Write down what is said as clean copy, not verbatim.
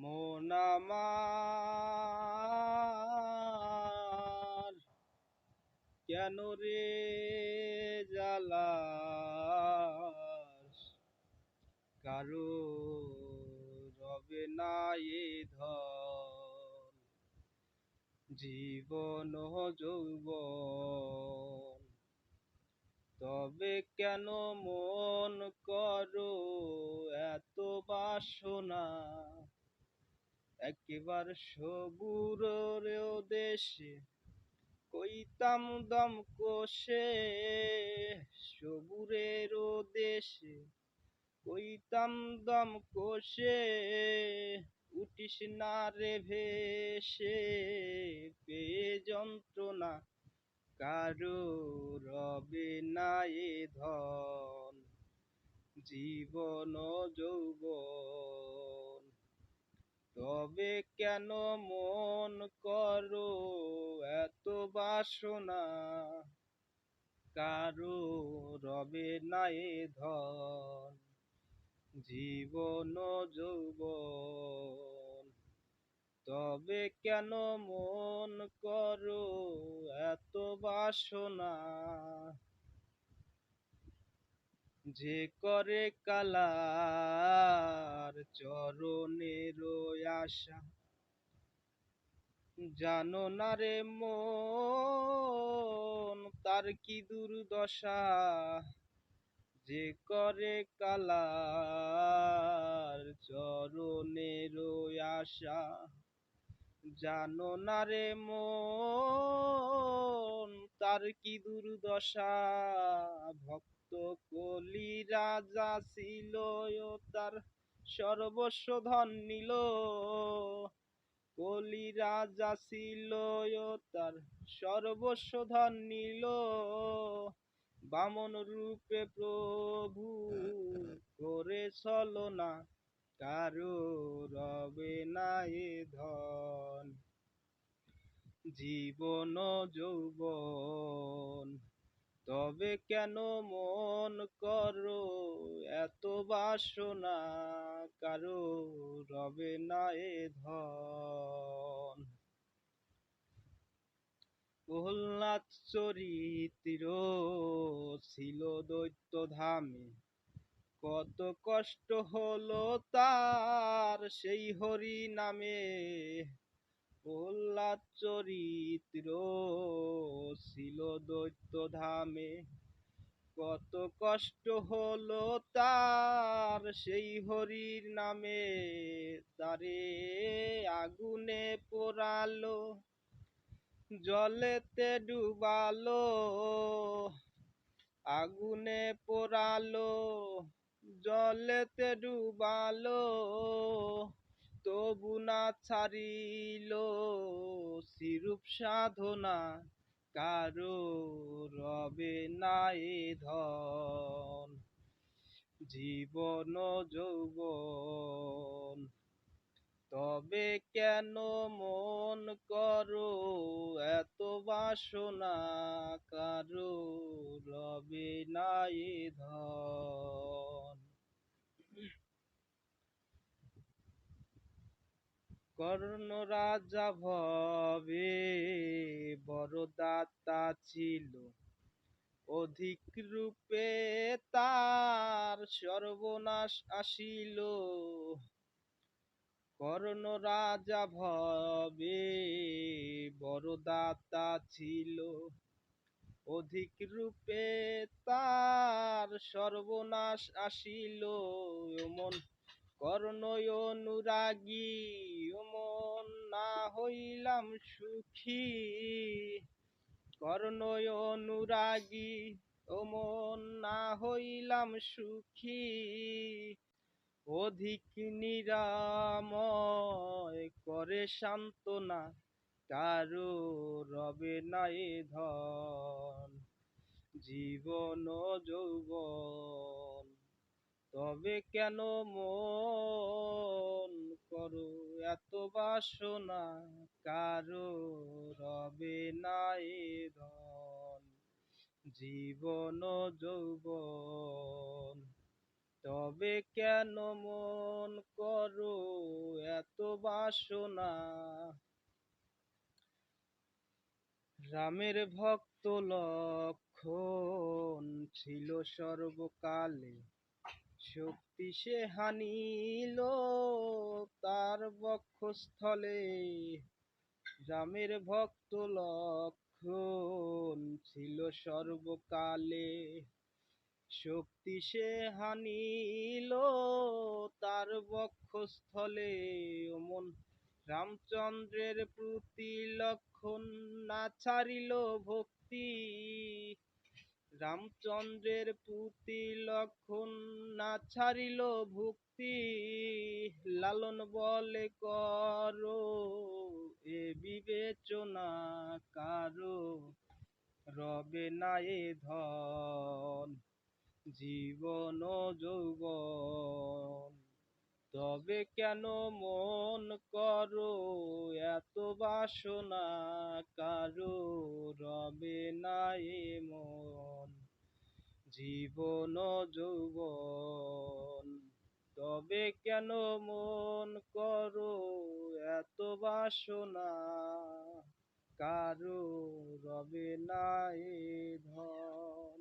মন আমার কেন রে জ্বালাস, কারো রবে না এ ধন, জীবন যৌবন। তবে কেন মন করো এত বাসনা, একেবার সবুরের দেশে কইতাম দম কোষে, সবুরের দেশে কইতাম দম কোষে, উঠিস না রে ভেসে, পেয়ে যন্ত্রণা কারো রবে না এ ধন, জীবন যৌবন। তবে কেন মন করো এত বাসনা, কারো রবে না এ ধন, জীবন যৌবন। তবে কেন মন করো এত বাসনা, যে করে কালার চরণের আশা, জানো না রে মন তার কি দুর্দশা, যে করে কালার চরণের আশা, জানো না রে মন তার কি দুর্দশা। ভক্ত কলি রাজা ছিল ও তার সর্বস্ব ধন নিল, কলি রাজা ছিল ও তার সর্বস্ব ধন নিল, বামন রূপে প্রভু করে ছলনা, কারো রবে না এ ধন, জীবন যৌবন। তবে কেন মন করো এত বাসনা, কারো রবে না এ ধন। প্রহ্লাদ চরিত্র ছিল দৈত্য ধামে, কত কষ্ট হলো তার সেই হরি নামে। প্রহ্লাদ চরিত্র ছিল দৈত্য ধামে, কত কষ্ট হলো তার সেই হরির নামে। তারে আগুনে পোড়ালো, জলেতে ডুবালো, আগুনে পোড়ালো, জলেতে ডুবালো, তবু না ছাড়িল সিরূপ সাধনা, কারো রবে না এ ধন, জীবন যৌবন। তবে কেন মন করো এত বাসনা, কারো রবে না এ ধন। কর্ণ রাজা ভবে বড় দাতা ছিল, অধিক রূপে তার সর্বনাশ আসিল। কর্ণ রাজা ভবে বড় দাতা ছিল, অধিক রূপে তার সর্বনাশ আসিল। এমন কর্ণ অনুরাগী, অমন না হইলাম সুখী, কর্ণ অনুরাগী, অমন না হইলাম সুখী, অধিক নিরাময় করে সান্ত্বনা, কারো রবে না এ ধন, জীবন যৌবন। তবে কেন মন করো এত বাসনা, কারো রবে না এ ধন, জীবন যৌবন। তবে কেন মন করো এত বাসনা। রামের ভক্ত লক্ষণ ছিল সর্বকালে, শক্তি সে হানিল তার বক্ষস্থলে। রামের ভক্ত লক্ষণ ছিল সর্বকালে, শক্তি সে হানিল তার বক্ষস্থলে। অমন রামচন্দ্রের প্রতি লক্ষণ না ছাড়িল ভক্তি, রামচন্দ্রের প্রতি লক্ষণ না ছাড়িল ভক্তি। লালন বলে করো এ বিবেচনা, কারো রবে না এ ধন জীবন যৌবন। তবে কেন মন করো এত বাসনা, কারো রবে না এ মন জীবন যৌবন। তবে কেন মন করো এত বাসনা, কারো রবে না এ ধন।